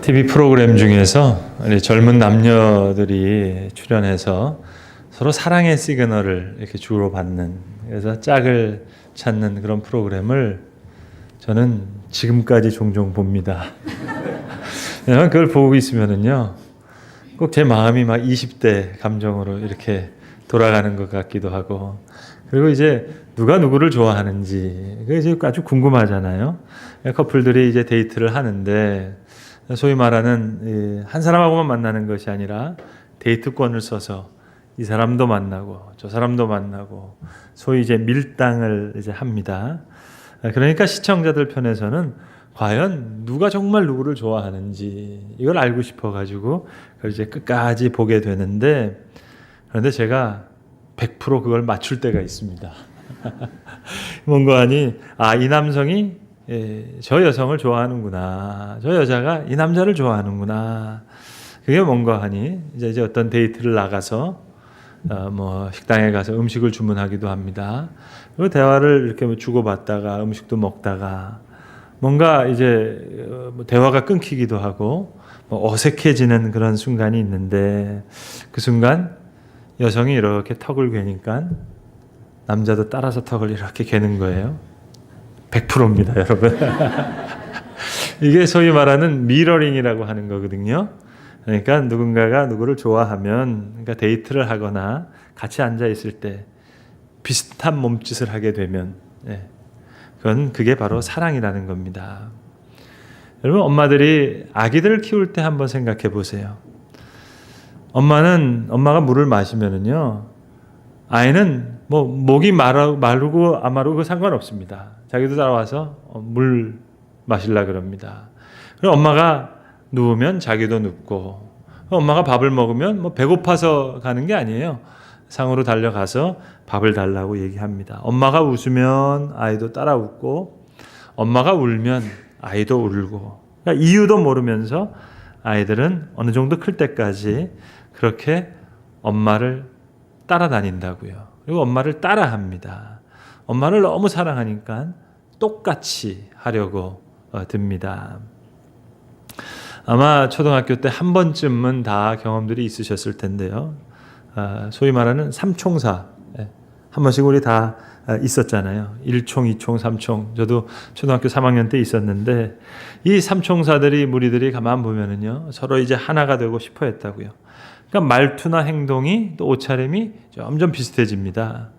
TV 프로그램 중에서 우리 젊은 남녀들이 출연해서 서로 사랑의 시그널을 이렇게 주고받는, 그래서 짝을 찾는 그런 프로그램을 저는 지금까지 종종 봅니다. 왜냐면 그걸 보고 있으면은요, 꼭 제 마음이 막 20대 감정으로 이렇게 돌아가는 것 같기도 하고, 그리고 이제 누가 누구를 좋아하는지 그게 이제 아주 궁금하잖아요. 커플들이 이제 데이트를 하는데 소위 말하는 한 사람하고만 만나는 것이 아니라 데이트권을 써서 이 사람도 만나고 저 사람도 만나고 소위 이제 밀당을 이제 합니다. 그러니까 시청자들 편에서는 과연 누가 정말 누구를 좋아하는지 이걸 알고 싶어 가지고 그걸 이제 끝까지 보게 되는데, 그런데 제가 100% 그걸 맞출 때가 있습니다. 뭔가 하니 이 남성이 저 여성을 좋아하는구나, 저 여자가 이 남자를 좋아하는구나. 그게 뭔가 하니 이제 어떤 데이트를 나가서 뭐 식당에 가서 음식을 주문하기도 합니다. 그리고 대화를 이렇게 주고받다가 음식도 먹다가 뭔가 이제 대화가 끊기기도 하고 어색해지는 그런 순간이 있는데, 그 순간 여성이 이렇게 턱을 괴니까 남자도 따라서 턱을 이렇게 괴는 거예요. 100%입니다, 여러분. 이게 소위 말하는 미러링이라고 하는 거거든요. 그러니까 누군가가 누구를 좋아하면, 그러니까 데이트를 하거나 같이 앉아 있을 때 비슷한 몸짓을 하게 되면, 그게 바로 사랑이라는 겁니다. 여러분, 엄마들이 아기들을 키울 때 한번 생각해 보세요. 엄마가 물을 마시면은요, 아이는 뭐 목이 마르고 안 마르고 상관없습니다. 자기도 따라와서 물 마실라 그럽니다. 그리고 엄마가 누우면 자기도 눕고, 엄마가 밥을 먹으면 뭐 배고파서 가는 게 아니에요. 상으로 달려가서 밥을 달라고 얘기합니다. 엄마가 웃으면 아이도 따라 웃고, 엄마가 울면 아이도 울고, 그러니까 이유도 모르면서 아이들은 어느 정도 클 때까지 그렇게 엄마를 따라다닌다고요. 그리고 엄마를 따라합니다. 엄마를 너무 사랑하니까 똑같이 하려고 듭니다. 아마 초등학교 때 한 번쯤은 다 경험들이 있으셨을 텐데요. 소위 말하는 삼총사, 한 번씩 우리 다 있었잖아요. 1총, 2총, 3총. 저도 초등학교 3학년 때 있었는데, 이 삼총사들이, 무리들이 가만 보면은요, 서로 이제 하나가 되고 싶어 했다고요. 그러니까 말투나 행동이 또 옷차림이 점점 비슷해집니다.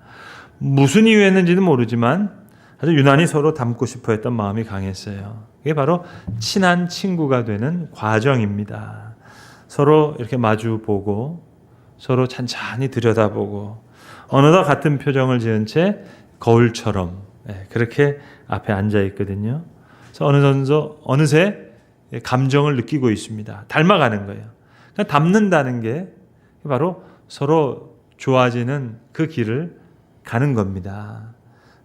무슨 이유였는지는 모르지만 아주 유난히 서로 닮고 싶어 했던 마음이 강했어요. 이게 바로 친한 친구가 되는 과정입니다. 서로 이렇게 마주보고 서로 찬찬히 들여다보고 어느덧 같은 표정을 지은 채 거울처럼 그렇게 앞에 앉아 있거든요. 그래서 어느새 감정을 느끼고 있습니다. 닮아가는 거예요. 그러니까 닮는다는 게 바로 서로 좋아지는 그 길을 가는 겁니다.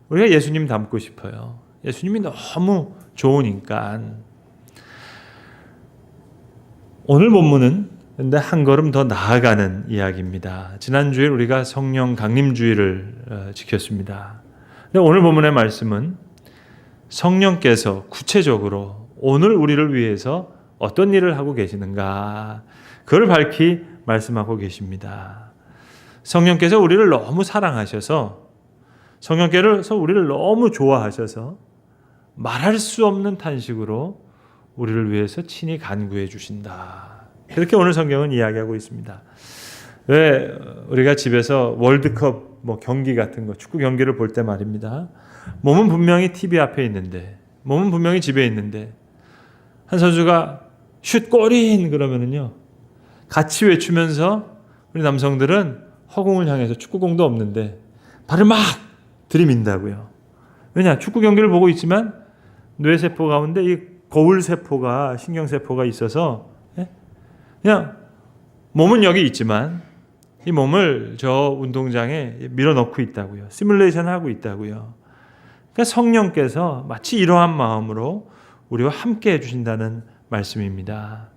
우리가 예수님 닮고 싶어요. 예수님이 너무 좋으니까. 오늘 본문은 근데 한 걸음 더 나아가는 이야기입니다. 지난주에 우리가 성령 강림주의를 지켰습니다. 근데 오늘 본문의 말씀은 성령께서 구체적으로 오늘 우리를 위해서 어떤 일을 하고 계시는가, 그걸 밝히 말씀하고 계십니다. 성령께서 우리를 너무 사랑하셔서, 성령께서 우리를 너무 좋아하셔서 말할 수 없는 탄식으로 우리를 위해서 친히 간구해 주신다. 그렇게 오늘 성경은 이야기하고 있습니다. 왜 우리가 집에서 월드컵 경기 같은 거, 축구 경기를 볼 때 말입니다. 몸은 분명히 TV 앞에 있는데, 몸은 분명히 집에 있는데, 한 선수가 슛 골인 그러면은요, 같이 외치면서 우리 남성들은 허공을 향해서, 축구공도 없는데 발을 막 들이민다고요. 왜냐? 축구 경기를 보고 있지만 뇌세포 가운데 이 거울세포가, 신경세포가 있어서 그냥 몸은 여기 있지만 이 몸을 저 운동장에 밀어넣고 있다고요. 시뮬레이션 하고 있다고요. 그러니까 성령께서 마치 이러한 마음으로 우리와 함께 해주신다는 말씀입니다.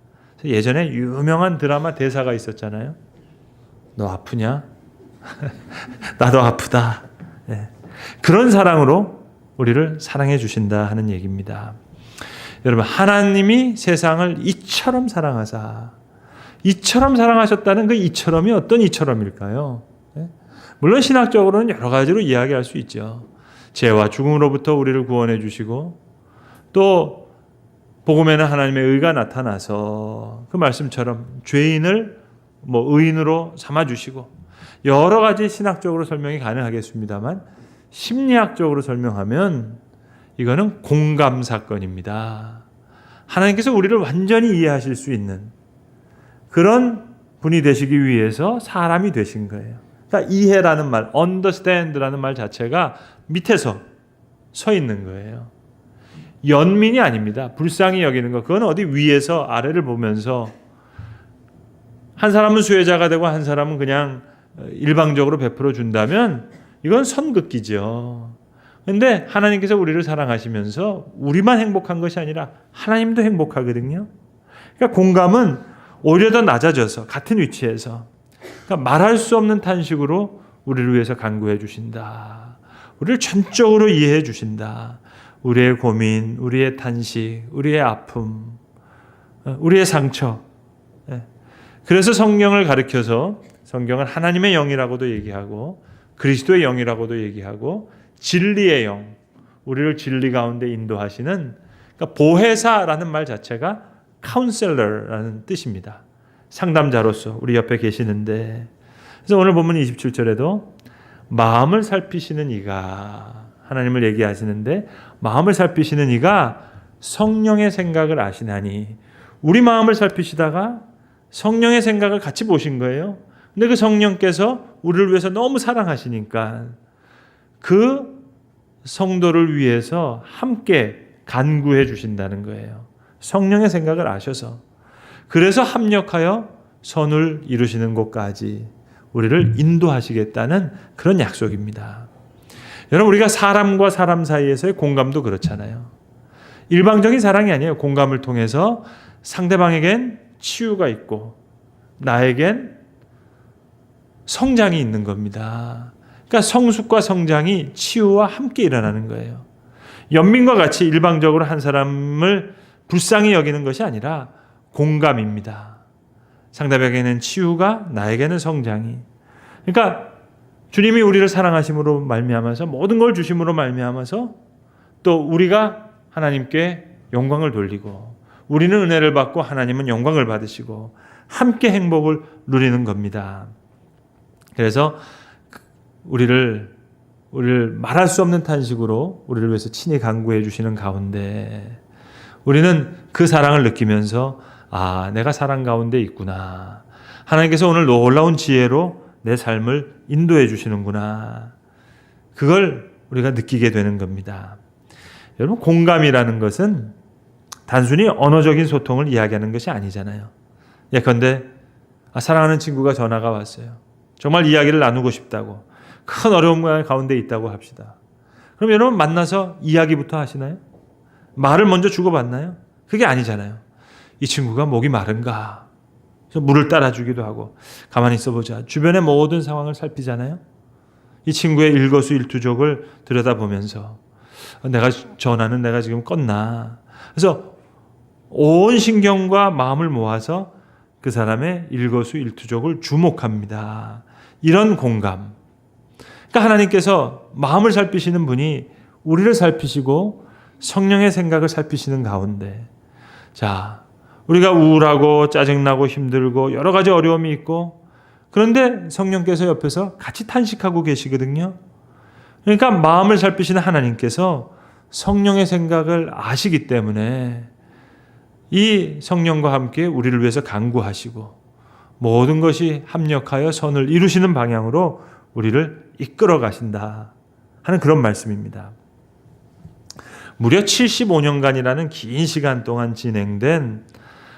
예전에 유명한 드라마 대사가 있었잖아요. 너 아프냐? 나도 아프다. 그런 사랑으로 우리를 사랑해 주신다 하는 얘기입니다. 여러분, 하나님이 세상을 이처럼 사랑하사, 이처럼 사랑하셨다는 그 이처럼이 어떤 이처럼일까요? 물론 신학적으로는 여러 가지로 이야기할 수 있죠. 죄와 죽음으로부터 우리를 구원해 주시고, 또 복음에는 하나님의 의가 나타나서 그 말씀처럼 죄인을 의인으로 삼아 주시고, 여러 가지 신학적으로 설명이 가능하겠습니다만 심리학적으로 설명하면 이거는 공감 사건입니다. 하나님께서 우리를 완전히 이해하실 수 있는 그런 분이 되시기 위해서 사람이 되신 거예요. 그러니까 이해라는 말, understand라는 말 자체가 밑에서 서 있는 거예요. 연민이 아닙니다. 불쌍히 여기는 것. 그건 어디 위에서 아래를 보면서 한 사람은 수혜자가 되고 한 사람은 그냥 일방적으로 베풀어 준다면 이건 선긋기죠. 그런데 하나님께서 우리를 사랑하시면서 우리만 행복한 것이 아니라 하나님도 행복하거든요. 그러니까 공감은 오히려 더 낮아져서 같은 위치에서, 그러니까 말할 수 없는 탄식으로 우리를 위해서 간구해 주신다. 우리를 전적으로 이해해 주신다. 우리의 고민, 우리의 탄식, 우리의 아픔, 우리의 상처. 그래서 성령을 가리켜서 성경은 하나님의 영이라고도 얘기하고 그리스도의 영이라고도 얘기하고 진리의 영, 우리를 진리 가운데 인도하시는, 그러니까 보혜사라는 말 자체가 카운셀러라는 뜻입니다. 상담자로서 우리 옆에 계시는데, 그래서 오늘 본문 27절에도 마음을 살피시는 이가, 하나님을 얘기하시는데 마음을 살피시는 이가 성령의 생각을 아시나니, 우리 마음을 살피시다가 성령의 생각을 같이 보신 거예요. 근데 그 성령께서 우리를 위해서 너무 사랑하시니까 그 성도를 위해서 함께 간구해 주신다는 거예요. 성령의 생각을 아셔서. 그래서 합력하여 선을 이루시는 곳까지 우리를 인도하시겠다는 그런 약속입니다. 여러분, 우리가 사람과 사람 사이에서의 공감도 그렇잖아요. 일방적인 사랑이 아니에요. 공감을 통해서 상대방에겐 치유가 있고 나에겐 성장이 있는 겁니다. 그러니까 성숙과 성장이 치유와 함께 일어나는 거예요. 연민과 같이 일방적으로 한 사람을 불쌍히 여기는 것이 아니라 공감입니다. 상대방에게는 치유가, 나에게는 성장이. 그러니까 주님이 우리를 사랑하심으로 말미암아서, 모든 걸 주심으로 말미암아서 또 우리가 하나님께 영광을 돌리고, 우리는 은혜를 받고 하나님은 영광을 받으시고 함께 행복을 누리는 겁니다. 그래서 우리를 말할 수 없는 탄식으로 우리를 위해서 친히 간구해 주시는 가운데 우리는 그 사랑을 느끼면서, 아, 내가 사랑 가운데 있구나. 하나님께서 오늘 놀라운 지혜로 내 삶을 인도해 주시는구나. 그걸 우리가 느끼게 되는 겁니다. 여러분, 공감이라는 것은 단순히 언어적인 소통을 이야기하는 것이 아니잖아요. 예컨대 사랑하는 친구가 전화가 왔어요. 정말 이야기를 나누고 싶다고, 큰 어려움 가운데 있다고 합시다. 그럼 여러분, 만나서 이야기부터 하시나요? 말을 먼저 주고받나요? 그게 아니잖아요. 이 친구가 목이 마른가? 그래서 물을 따라주기도 하고, 가만히 있어보자. 주변의 모든 상황을 살피잖아요. 이 친구의 일거수일투족을 들여다보면서, 내가 전화는 내가 지금 껐나? 그래서 온 신경과 마음을 모아서 그 사람의 일거수일투족을 주목합니다. 이런 공감. 그러니까 하나님께서 마음을 살피시는 분이 우리를 살피시고 성령의 생각을 살피시는 가운데, 자, 우리가 우울하고 짜증나고 힘들고 여러 가지 어려움이 있고, 그런데 성령께서 옆에서 같이 탄식하고 계시거든요. 그러니까 마음을 살피시는 하나님께서 성령의 생각을 아시기 때문에 이 성령과 함께 우리를 위해서 간구하시고 모든 것이 합력하여 선을 이루시는 방향으로 우리를 이끌어 가신다 하는 그런 말씀입니다. 무려 75년간이라는 긴 시간 동안 진행된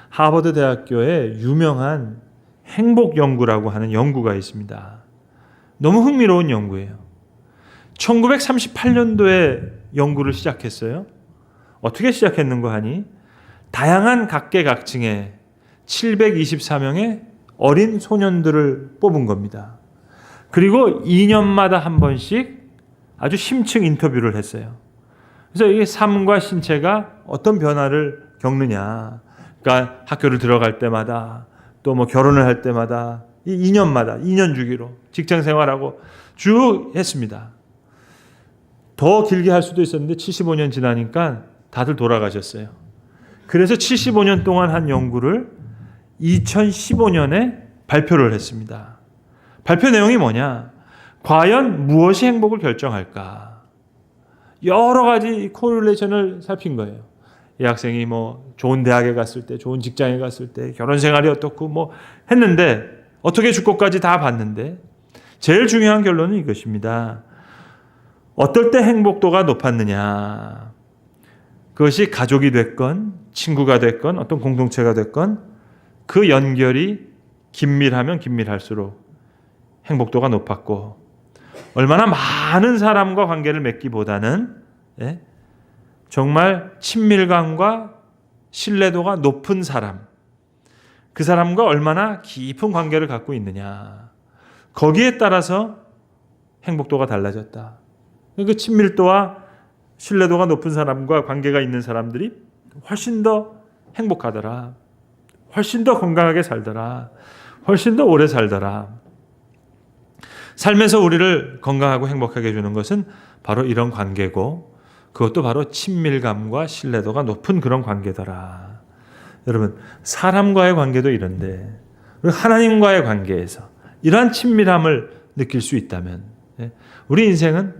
하버드 대학교의 유명한 행복 연구라고 하는 연구가 있습니다. 너무 흥미로운 연구예요. 1938년도에 연구를 시작했어요. 어떻게 시작했는가 하니, 다양한 각계각층의 724명의 어린 소년들을 뽑은 겁니다. 그리고 2년마다 한 번씩 아주 심층 인터뷰를 했어요. 그래서 이 삶과 신체가 어떤 변화를 겪느냐. 그러니까 학교를 들어갈 때마다 또 뭐 결혼을 할 때마다 이 2년마다 2년 주기로 직장 생활하고 쭉 했습니다. 더 길게 할 수도 있었는데 75년 지나니까 다들 돌아가셨어요. 그래서 75년 동안 한 연구를 2015년에 발표를 했습니다. 발표 내용이 뭐냐? 과연 무엇이 행복을 결정할까? 여러 가지 코릴레이션을 살핀 거예요. 이 학생이 뭐 좋은 대학에 갔을 때, 좋은 직장에 갔을 때, 결혼 생활이 어떻고 뭐 했는데 어떻게 죽고까지 다 봤는데 제일 중요한 결론은 이것입니다. 어떨 때 행복도가 높았느냐? 그것이 가족이 됐건 친구가 됐건 어떤 공동체가 됐건 그 연결이 긴밀하면 긴밀할수록 행복도가 높았고 얼마나 많은 사람과 관계를 맺기보다는 정말 친밀감과 신뢰도가 높은 사람, 그 사람과 얼마나 깊은 관계를 갖고 있느냐, 거기에 따라서 행복도가 달라졌다. 그 친밀도와 신뢰도가 높은 사람과 관계가 있는 사람들이 훨씬 더 행복하더라, 훨씬 더 건강하게 살더라, 훨씬 더 오래 살더라. 삶에서 우리를 건강하고 행복하게 해주는 것은 바로 이런 관계고 그것도 바로 친밀감과 신뢰도가 높은 그런 관계더라. 여러분, 사람과의 관계도 이런데 하나님과의 관계에서 이러한 친밀함을 느낄 수 있다면 우리 인생은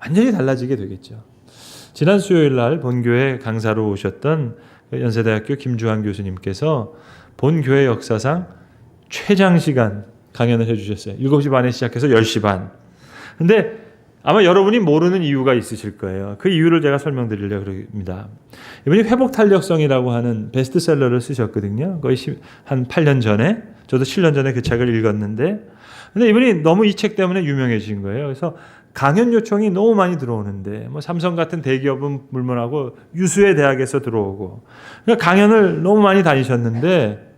완전히 달라지게 되겠죠. 지난 수요일 날 본교회 강사로 오셨던 연세대학교 김주환 교수님께서 본교회 역사상 최장 시간 강연을 해주셨어요. 7시 반에 시작해서 10시 반. 근데 아마 여러분이 모르는 이유가 있으실 거예요. 그 이유를 제가 설명드리려고 합니다. 이분이 회복탄력성이라고 하는 베스트셀러를 쓰셨거든요. 거의 한 8년 전에. 저도 7년 전에 그 책을 읽었는데 근데 이분이 너무 이 책 때문에 유명해진 거예요. 그래서 강연 요청이 너무 많이 들어오는데 뭐 삼성 같은 대기업은 물론하고 유수의 대학에서 들어오고 그러니까 강연을 너무 많이 다니셨는데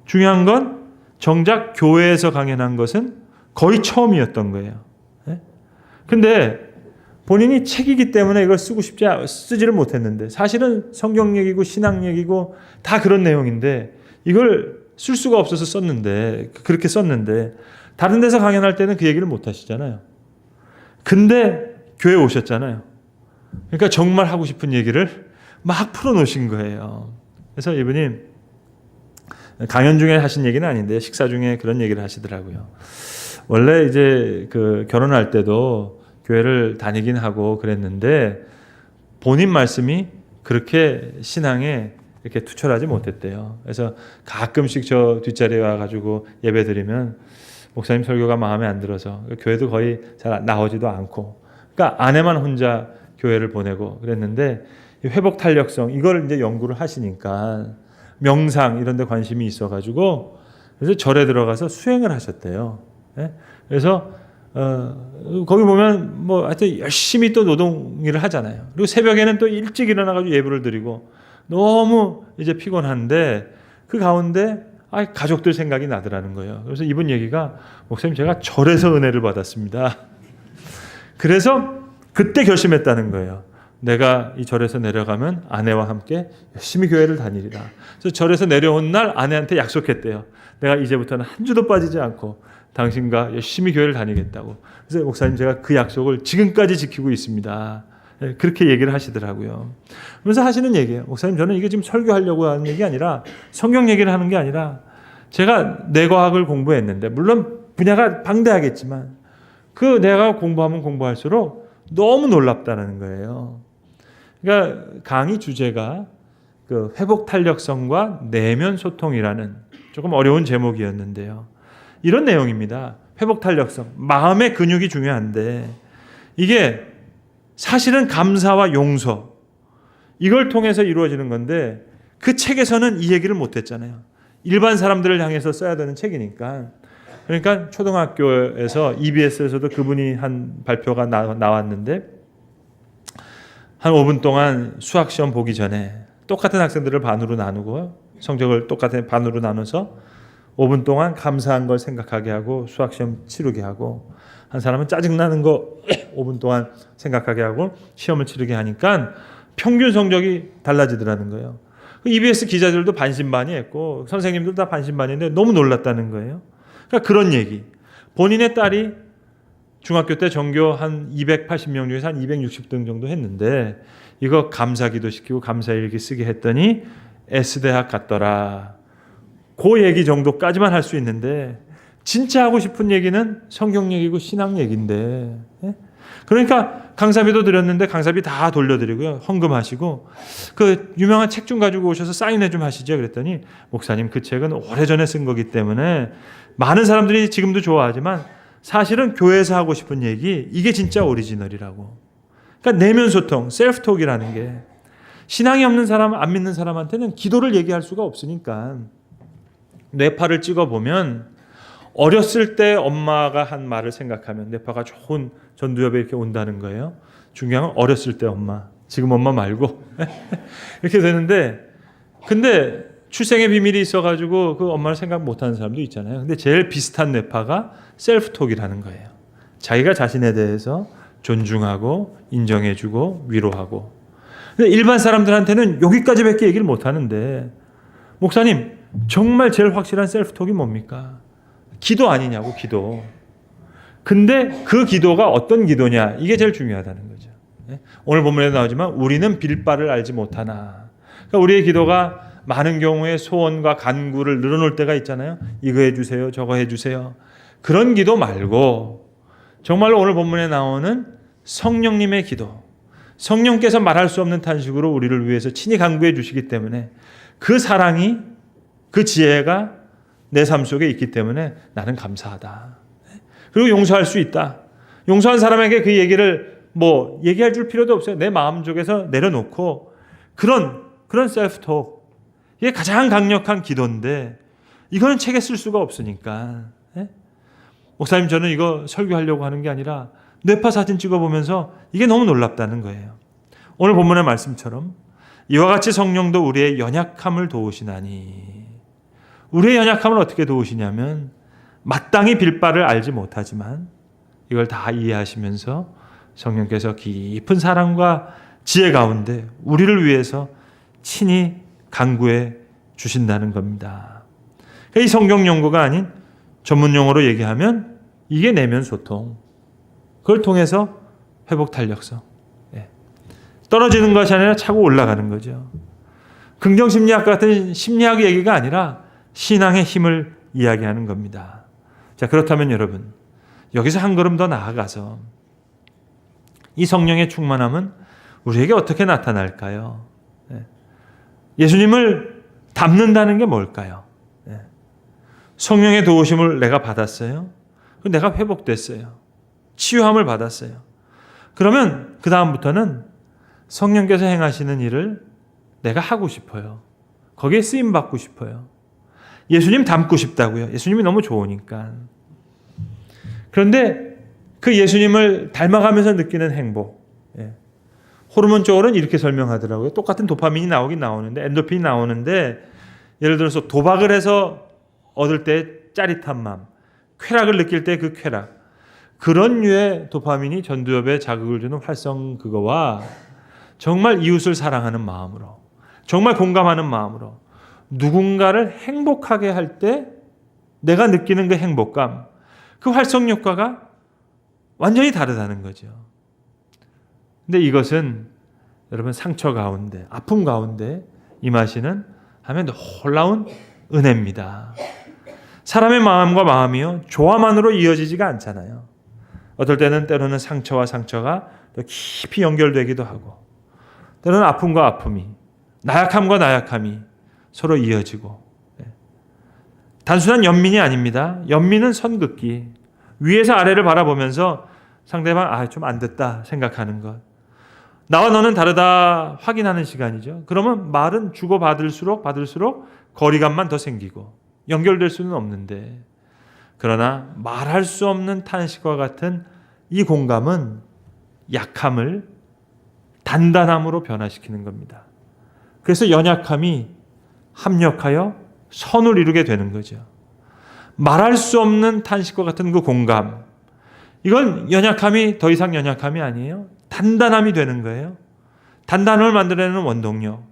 중요한 건 정작 교회에서 강연한 것은 거의 처음이었던 거예요. 근데 본인이 책이기 때문에 이걸 쓰지를 못했는데 사실은 성경 얘기고 신학 얘기고 다 그런 내용인데 이걸 쓸 수가 없어서 썼는데 그렇게 썼는데 다른 데서 강연할 때는 그 얘기를 못 하시잖아요. 근데 교회에 오셨잖아요. 그러니까 정말 하고 싶은 얘기를 막 풀어놓으신 거예요. 그래서 이분이 강연 중에 하신 얘기는 아닌데 식사 중에 그런 얘기를 하시더라고요. 원래 이제 그 결혼할 때도 교회를 다니긴 하고 그랬는데 본인 말씀이 그렇게 신앙에 이렇게 투철하지 못했대요. 그래서 가끔씩 저 뒷자리에 와가지고 예배 드리면 목사님 설교가 마음에 안 들어서 교회도 거의 잘 나오지도 않고 그러니까 아내만 혼자 교회를 보내고 그랬는데 회복 탄력성 이걸 이제 연구를 하시니까 명상 이런 데 관심이 있어가지고 그래서 절에 들어가서 수행을 하셨대요. 그래서 거기 보면 뭐 하여튼 열심히 또 노동 일을 하잖아요. 그리고 새벽에는 또 일찍 일어나가지고 예불을 드리고 너무 이제 피곤한데 그 가운데 가족들 생각이 나더라는 거예요. 그래서 이분 얘기가 목사님 제가 절에서 은혜를 받았습니다. 그래서 그때 결심했다는 거예요. 내가 이 절에서 내려가면 아내와 함께 열심히 교회를 다니리라. 그래서 절에서 내려온 날 아내한테 약속했대요. 내가 이제부터는 한 주도 빠지지 않고 당신과 열심히 교회를 다니겠다고. 그래서 목사님 제가 그 약속을 지금까지 지키고 있습니다. 그렇게 얘기를 하시더라고요. 그러면서 하시는 얘기예요. 목사님 저는 이게 지금 설교하려고 하는 얘기 아니라 성경 얘기를 하는 게 아니라 제가 내과학을 공부했는데 물론 분야가 방대하겠지만 그 내가 공부하면 공부할수록 너무 놀랍다는 거예요. 그러니까 강의 주제가 그 회복 탄력성과 내면 소통이라는 조금 어려운 제목이었는데요. 이런 내용입니다. 회복 탄력성, 마음의 근육이 중요한데 이게 사실은 감사와 용서 이걸 통해서 이루어지는 건데 그 책에서는 이 얘기를 못했잖아요. 일반 사람들을 향해서 써야 되는 책이니까. 그러니까 초등학교에서 EBS에서도 그분이 한 발표가 나왔는데 한 5분 동안 수학시험 보기 전에 똑같은 학생들을 반으로 나누고 성적을 똑같은 반으로 나눠서 5분 동안 감사한 걸 생각하게 하고 수학시험 치르게 하고 한 사람은 짜증나는 거 5분 동안 생각하게 하고 시험을 치르게 하니까 평균 성적이 달라지더라는 거예요. EBS 기자들도 반신반의했고 선생님들 다 반신반의인데 너무 놀랐다는 거예요. 그러니까 그런 얘기. 본인의 딸이 중학교 때 전교 한 280명 중에서 한 260등 정도 했는데 이거 감사기도 시키고 감사일기 쓰게 했더니 S대학 갔더라. 그 얘기 정도까지만 할 수 있는데 진짜 하고 싶은 얘기는 성경 얘기고 신앙 얘기인데, 그러니까 강사비도 드렸는데 강사비 다 돌려드리고요. 헌금하시고 그 유명한 책 좀 가지고 오셔서 사인회 좀 하시죠. 그랬더니 목사님 그 책은 오래전에 쓴 거기 때문에 많은 사람들이 지금도 좋아하지만 사실은 교회에서 하고 싶은 얘기 이게 진짜 오리지널이라고. 그러니까 내면 소통, 셀프톡이라는 게 신앙이 없는 사람, 안 믿는 사람한테는 기도를 얘기할 수가 없으니까 뇌파를 찍어보면 어렸을 때 엄마가 한 말을 생각하면 뇌파가 좋은 전두엽에 이렇게 온다는 거예요. 중요한 건 어렸을 때 엄마, 지금 엄마 말고 이렇게 되는데, 근데 출생의 비밀이 있어가지고 그 엄마를 생각 못하는 사람도 있잖아요. 근데 제일 비슷한 뇌파가 셀프톡이라는 거예요. 자기가 자신에 대해서 존중하고 인정해주고 위로하고. 근데 일반 사람들한테는 여기까지밖에 얘기를 못하는데 목사님 정말 제일 확실한 셀프톡이 뭡니까? 기도 아니냐고, 기도. 근데 그 기도가 어떤 기도냐, 이게 제일 중요하다는 거죠. 오늘 본문에 나오지만 우리는 빌 바를 알지 못하나. 그러니까 우리의 기도가 많은 경우에 소원과 간구를 늘어놓을 때가 있잖아요. 이거 해주세요, 저거 해주세요. 그런 기도 말고 정말로 오늘 본문에 나오는 성령님의 기도, 성령께서 말할 수 없는 탄식으로 우리를 위해서 친히 간구해 주시기 때문에 그 사랑이, 그 지혜가 내 삶 속에 있기 때문에 나는 감사하다. 그리고 용서할 수 있다. 용서한 사람에게 그 얘기를 뭐 얘기할 줄 필요도 없어요. 내 마음 속에서 내려놓고 그런 셀프톡, 이게 가장 강력한 기도인데 이거는 책에 쓸 수가 없으니까. 목사님 저는 이거 설교하려고 하는 게 아니라 뇌파 사진 찍어보면서 이게 너무 놀랍다는 거예요. 오늘 본문의 말씀처럼 이와 같이 성령도 우리의 연약함을 도우시나니. 우리의 연약함을 어떻게 도우시냐면 마땅히 빌 바를 알지 못하지만 이걸 다 이해하시면서 성령께서 깊은 사랑과 지혜 가운데 우리를 위해서 친히 간구해 주신다는 겁니다. 이 성경 용어가 아닌 전문 용어로 얘기하면 이게 내면 소통. 그걸 통해서 회복 탄력성. 떨어지는 것이 아니라 차고 올라가는 거죠. 긍정심리학 같은 심리학 얘기가 아니라 신앙의 힘을 이야기하는 겁니다. 자, 그렇다면 여러분, 여기서 한 걸음 더 나아가서 이 성령의 충만함은 우리에게 어떻게 나타날까요? 예수님을 닮는다는 게 뭘까요? 성령의 도우심을 내가 받았어요. 내가 회복됐어요. 치유함을 받았어요. 그러면 그 다음부터는 성령께서 행하시는 일을 내가 하고 싶어요. 거기에 쓰임 받고 싶어요. 예수님 닮고 싶다고요. 예수님이 너무 좋으니까. 그런데 그 예수님을 닮아가면서 느끼는 행복. 호르몬적으로는 이렇게 설명하더라고요. 똑같은 도파민이 나오긴 나오는데, 엔도핀이 나오는데, 예를 들어서 도박을 해서 얻을 때 짜릿한 마음, 쾌락을 느낄 때 그 쾌락, 그런 류의 도파민이 전두엽에 자극을 주는 활성 그거와 정말 이웃을 사랑하는 마음으로, 정말 공감하는 마음으로 누군가를 행복하게 할 때 내가 느끼는 그 행복감, 그 활성 효과가 완전히 다르다는 거죠. 근데 이것은 여러분 상처 가운데, 아픔 가운데 임하시는 하면 놀라운 은혜입니다. 사람의 마음과 마음이요, 조화만으로 이어지지가 않잖아요. 어떨 때는 때로는 상처와 상처가 더 깊이 연결되기도 하고, 때로는 아픔과 아픔이, 나약함과 나약함이 서로 이어지고. 단순한 연민이 아닙니다. 연민은 선긋기, 위에서 아래를 바라보면서 상대방 좀 안 됐다 생각하는 것, 나와 너는 다르다 확인하는 시간이죠. 그러면 말은 주고받을수록 거리감만 더 생기고 연결될 수는 없는데, 그러나 말할 수 없는 탄식과 같은 이 공감은 약함을 단단함으로 변화시키는 겁니다. 그래서 연약함이 합력하여 선을 이루게 되는 거죠. 말할 수 없는 탄식과 같은 그 공감, 이건 연약함이 더 이상 연약함이 아니에요. 단단함이 되는 거예요. 단단함을 만들어내는 원동력.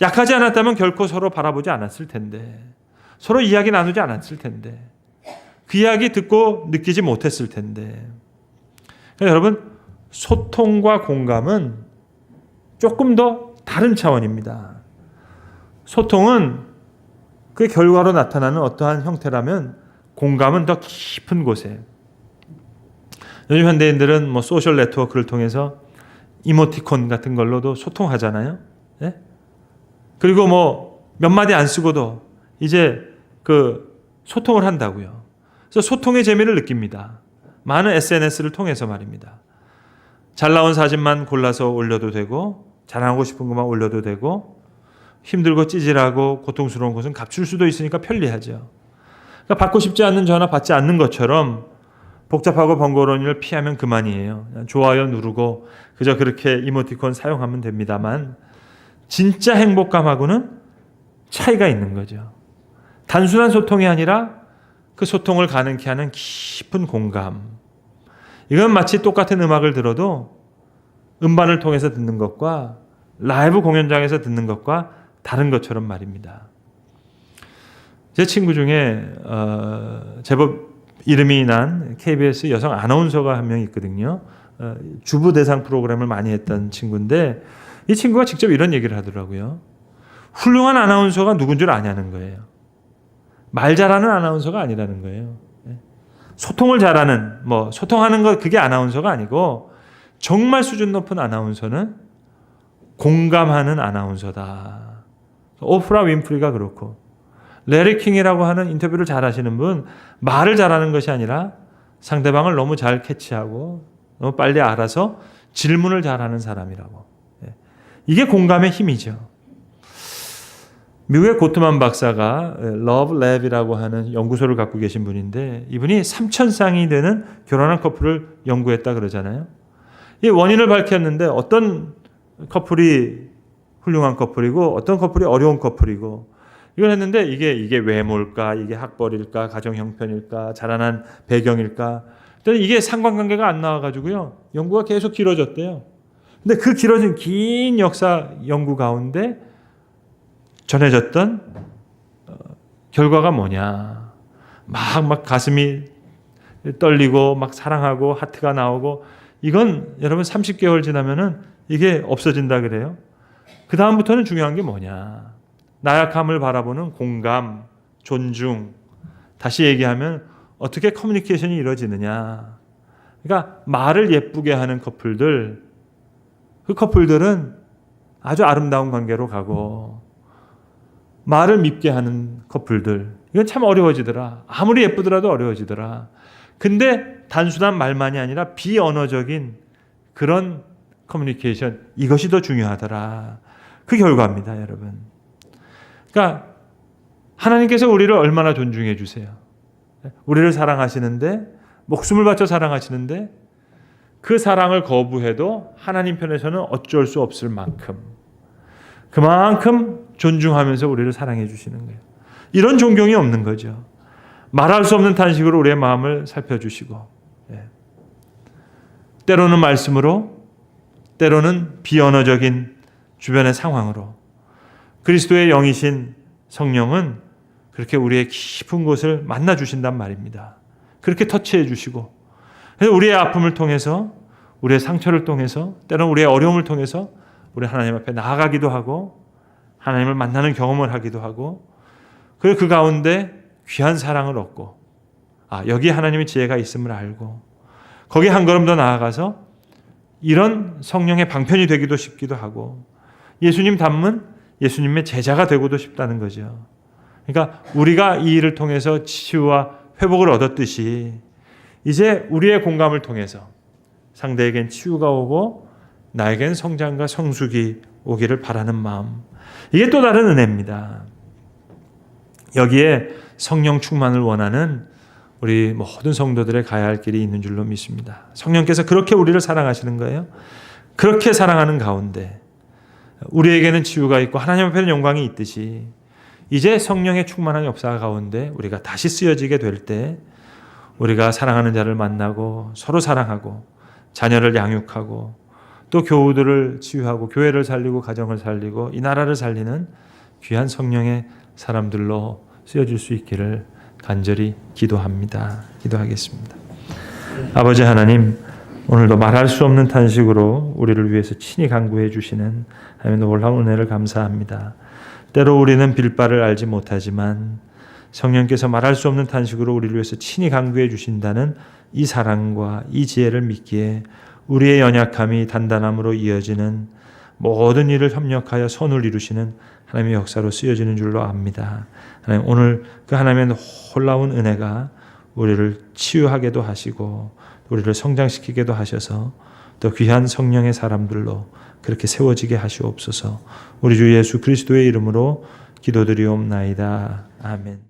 약하지 않았다면 결코 서로 바라보지 않았을 텐데, 서로 이야기 나누지 않았을 텐데, 그 이야기 듣고 느끼지 못했을 텐데. 그러니까 여러분, 소통과 공감은 조금 더 다른 차원입니다. 소통은 그 결과로 나타나는 어떠한 형태라면 공감은 더 깊은 곳에. 요즘 현대인들은 뭐 소셜 네트워크를 통해서 이모티콘 같은 걸로도 소통하잖아요. 네? 그리고 뭐 몇 마디 안 쓰고도 이제 그 소통을 한다고요. 그래서 소통의 재미를 느낍니다. 많은 SNS를 통해서 말입니다. 잘 나온 사진만 골라서 올려도 되고, 자랑하고 싶은 것만 올려도 되고, 힘들고 찌질하고 고통스러운 것은 감출 수도 있으니까 편리하죠. 그러니까 받고 싶지 않는 전화 받지 않는 것처럼 복잡하고 번거로운 일을 피하면 그만이에요. 그냥 좋아요 누르고 그저 그렇게 이모티콘 사용하면 됩니다만, 진짜 행복감하고는 차이가 있는 거죠. 단순한 소통이 아니라 그 소통을 가능케 하는 깊은 공감. 이건 마치 똑같은 음악을 들어도 음반을 통해서 듣는 것과 라이브 공연장에서 듣는 것과 다른 것처럼 말입니다. 제 친구 중에 제법 이름이 난 KBS 여성 아나운서가 한 명 있거든요. 주부 대상 프로그램을 많이 했던 친구인데, 이 친구가 직접 이런 얘기를 하더라고요. 훌륭한 아나운서가 누군 줄 아냐는 거예요. 말 잘하는 아나운서가 아니라는 거예요. 소통을 잘하는, 뭐 소통하는 거 그게 아나운서가 아니고, 정말 수준 높은 아나운서는 공감하는 아나운서다. 오프라 윈프리가 그렇고, 레리 킹이라고 하는 인터뷰를 잘 하시는 분, 말을 잘하는 것이 아니라 상대방을 너무 잘 캐치하고 너무 빨리 알아서 질문을 잘하는 사람이라고. 이게 공감의 힘이죠. 미국의 고트만 박사가 러브 랩이라고 하는 연구소를 갖고 계신 분인데, 이분이 3,000쌍이 되는 결혼한 커플을 연구했다 그러잖아요. 이 원인을 밝혔는데 어떤 커플이 훌륭한 커플이고 어떤 커플이 어려운 커플이고, 이걸 했는데 이게 외모일까, 이게 학벌일까, 가정 형편일까, 자라난 배경일까, 이게 상관관계가 안 나와가지고요, 연구가 계속 길어졌대요. 근데 그 길어진 긴 역사 연구 가운데 전해졌던 결과가 뭐냐? 막 가슴이 떨리고 막 사랑하고 하트가 나오고, 이건 여러분 30개월 지나면은 이게 없어진다 그래요. 그 다음부터는 중요한 게 뭐냐? 나약함을 바라보는 공감, 존중. 다시 얘기하면 어떻게 커뮤니케이션이 이루어지느냐. 그러니까 말을 예쁘게 하는 커플들, 그 커플들은 아주 아름다운 관계로 가고, 말을 밉게 하는 커플들, 이건 참 어려워지더라. 아무리 예쁘더라도 어려워지더라. 근데 단순한 말만이 아니라 비언어적인 그런 커뮤니케이션, 이것이 더 중요하더라. 그 결과입니다, 여러분. 그러니까 하나님께서 우리를 얼마나 존중해 주세요. 우리를 사랑하시는데, 목숨을 바쳐 사랑하시는데, 그 사랑을 거부해도 하나님 편에서는 어쩔 수 없을 만큼, 그만큼 존중하면서 우리를 사랑해 주시는 거예요. 이런 존경이 없는 거죠. 말할 수 없는 탄식으로 우리의 마음을 살펴주시고, 때로는 말씀으로, 때로는 비언어적인 주변의 상황으로, 그리스도의 영이신 성령은 그렇게 우리의 깊은 곳을 만나 주신단 말입니다. 그렇게 터치해 주시고, 그래서 우리의 아픔을 통해서, 우리의 상처를 통해서, 때로는 우리의 어려움을 통해서 우리 하나님 앞에 나아가기도 하고, 하나님을 만나는 경험을 하기도 하고, 그리고 그 가운데 귀한 사랑을 얻고, 여기 하나님의 지혜가 있음을 알고, 거기에 한 걸음 더 나아가서 이런 성령의 방편이 되기도 싶기도 하고, 예수님 닮은 예수님의 제자가 되고도 싶다는 거죠. 그러니까 우리가 이 일을 통해서 치유와 회복을 얻었듯이, 이제 우리의 공감을 통해서 상대에겐 치유가 오고 나에겐 성장과 성숙이 오기를 바라는 마음, 이게 또 다른 은혜입니다. 여기에 성령 충만을 원하는 우리 모든 성도들의 가야 할 길이 있는 줄로 믿습니다. 성령께서 그렇게 우리를 사랑하시는 거예요. 그렇게 사랑하는 가운데 우리에게는 치유가 있고 하나님 앞에는 영광이 있듯이, 이제 성령의 충만한 역사 가운데 우리가 다시 쓰여지게 될 때 우리가 사랑하는 자를 만나고 서로 사랑하고 자녀를 양육하고 또 교우들을 치유하고 교회를 살리고 가정을 살리고 이 나라를 살리는 귀한 성령의 사람들로 쓰여질 수 있기를 간절히 기도합니다. 기도하겠습니다. 아버지 하나님, 오늘도 말할 수 없는 탄식으로 우리를 위해서 친히 간구해 주시는 하나님의 놀라운 은혜를 감사합니다. 때로 우리는 빌바를 알지 못하지만 성령께서 말할 수 없는 탄식으로 우리를 위해서 친히 간구해 주신다는 이 사랑과 이 지혜를 믿기에 우리의 연약함이 단단함으로 이어지는 모든 일을 협력하여 선을 이루시는 하나님의 역사로 쓰여지는 줄로 압니다. 하나님, 오늘 그 하나님의 놀라운 은혜가 우리를 치유하게도 하시고 우리를 성장시키게도 하셔서 또 귀한 성령의 사람들로 그렇게 세워지게 하시옵소서. 우리 주 예수 그리스도의 이름으로 기도드리옵나이다. 아멘.